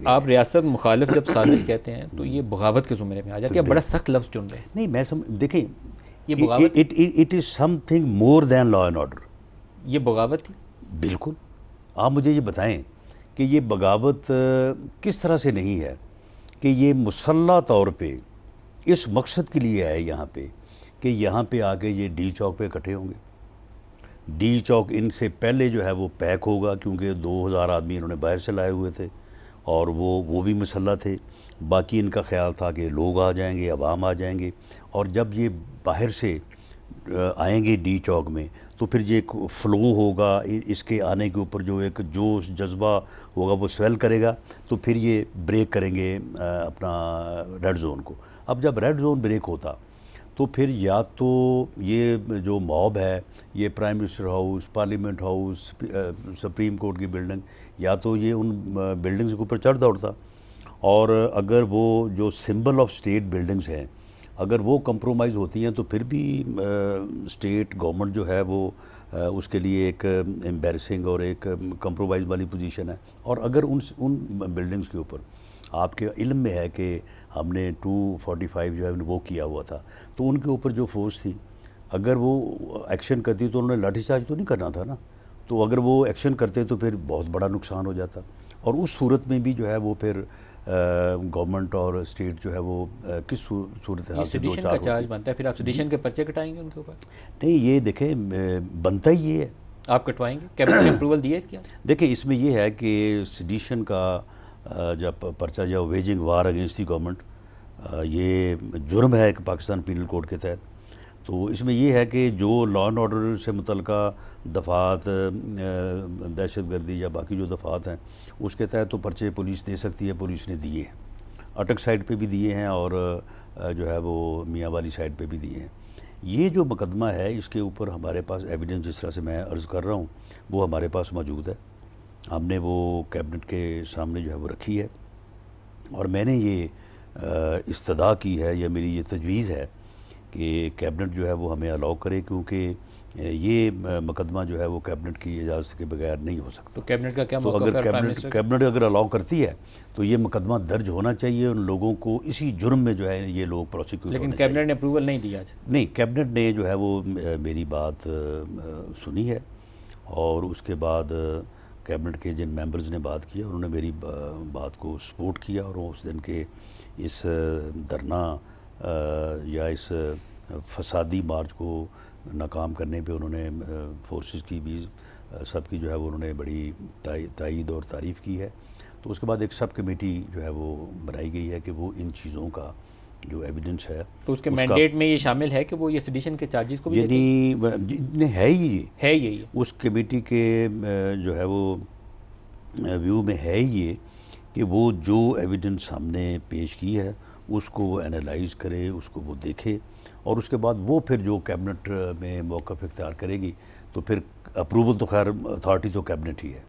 گے. آپ ریاست مخالف جب سازش کہتے ہیں تو یہ بغاوت کے زمرے میں آ جاتی ہے. بڑا سخت لفظ چن رہے ہیں. نہیں میں دیکھیں یہ بغاوت it is something more than law and order. یہ بغاوت تھی. بالکل. آپ مجھے یہ بتائیں کہ یہ بغاوت کس طرح سے نہیں ہے کہ یہ مسلح طور پہ اس مقصد کے لیے آئے یہاں پہ کہ یہاں پہ آ کے یہ ڈی چوک پہ اکٹھے ہوں گے. ڈی چوک ان سے پہلے جو ہے وہ پیک ہوگا کیونکہ 2000 آدمی انہوں نے باہر سے لائے ہوئے تھے اور وہ بھی مسلح تھے. باقی ان کا خیال تھا کہ لوگ آ جائیں گے, عوام آ جائیں گے, اور جب یہ باہر سے آئیں گے ڈی چوک میں تو پھر یہ ایک فلو ہوگا اس کے آنے کے اوپر, جو ایک جوش جذبہ ہوگا وہ سویل کرے گا, تو پھر یہ بریک کریں گے اپنا ریڈ زون کو. اب جب ریڈ زون بریک ہوتا تو پھر یا تو یہ جو موب ہے یہ prime minister house, parliament house, supreme court کی بلڈنگ, یا تو یہ ان بلڈنگز کے اوپر چڑھ دوڑتا, اور اگر وہ جو سمبل آف اسٹیٹ بلڈنگز ہیں اگر وہ کمپرومائز ہوتی ہیں تو پھر بھی اسٹیٹ گورنمنٹ جو ہے وہ اس کے لیے ایک امبیرسنگ اور ایک کمپرومائز والی پوزیشن ہے. اور اگر ان بلڈنگز کے اوپر آپ کے علم میں ہے کہ ہم نے 245 جو ہے وہ کیا ہوا تھا, تو ان کے اوپر جو فورس تھی اگر وہ ایکشن کرتی تو انہوں نے لاٹھی چارج تو نہیں کرنا تھا نا. تو اگر وہ ایکشن کرتے تو پھر بہت بڑا نقصان ہو جاتا, اور اس صورت میں بھی جو ہے وہ پھر گورنمنٹ اور اسٹیٹ جو ہے وہ کس صورتحال سے دو سیڈیشن چار کا چارج بنتا ہے, پھر آپ سیڈیشن کے پرچے کٹائیں گے ان کے اوپر. نہیں یہ دیکھیں بنتا ہی یہ ہے. آپ کٹوائیں گے؟ کیبنٹ نے اپروول دی ہے اس کی؟ دیکھیں اس میں یہ ہے کہ سیڈیشن کا جب پرچہ یا waging war against the government یہ جرم ہے ایک پاکستان پینل کوڈ کے تحت. تو اس میں یہ ہے کہ جو لا اینڈ آرڈر سے متعلقہ دفعات, دہشت گردی یا باقی جو دفعات ہیں اس کے تحت تو پرچے پولیس دے سکتی ہے, پولیس نے دیے ہیں. اٹک سائڈ پہ بھی دیے ہیں اور جو ہے وہ میاں والی سائڈ پہ بھی دیے ہیں. یہ جو مقدمہ ہے اس کے اوپر ہمارے پاس ایویڈنس جس طرح سے میں عرض کر رہا ہوں وہ ہمارے پاس موجود ہے. ہم نے وہ کیبنٹ کے سامنے جو ہے وہ رکھی ہے, اور میں نے یہ استدعا کی ہے یا میری یہ تجویز ہے کہ کیبنٹ جو ہے وہ ہمیں الاؤ کرے, کیونکہ یہ مقدمہ جو ہے وہ کیبنٹ کی اجازت کے بغیر نہیں ہو سکتا. تو کیبنٹ کا کیا تو موقف اگر ہے پرائم منسٹر کا؟ کیبنٹ اگر الاؤ کرتی ہے تو یہ مقدمہ درج ہونا چاہیے, ان لوگوں کو اسی جرم میں جو ہے یہ لوگ پروسیکیوٹ لیکن ہونے کیبنٹ چاہیے. نے اپروول نہیں دیا آج. نہیں, کیبنٹ نے جو ہے وہ میری بات سنی ہے, اور اس کے بعد کیبنٹ کے جن ممبرز نے بات کی انہوں نے میری بات کو سپورٹ کیا, اور اس دن کے اس دھرنا یا اس فسادی مارچ کو ناکام کرنے پہ انہوں نے فورسز کی بھی سب کی جو ہے وہ انہوں نے بڑی تائید اور تعریف کی ہے. تو اس کے بعد ایک سب کمیٹی جو ہے وہ بنائی گئی ہے کہ وہ ان چیزوں کا جو ایویڈنس ہے تو اس کے مینڈیٹ میں یہ شامل ہے کہ وہ یہ سیڈیشن کے چارجز کو بھی یعنی ہے ہی ہے یہی اس کمیٹی کے جو ہے وہ ویو میں ہے یہ کہ وہ جو ایویڈنس ہم نے پیش کی ہے اس کو وہ انالائز کرے, اس کو وہ دیکھے, اور اس کے بعد وہ پھر جو کیبنٹ میں موقف اختیار کرے گی تو پھر اپروول تو خیر اتھارٹی تو کیبنٹ ہی ہے.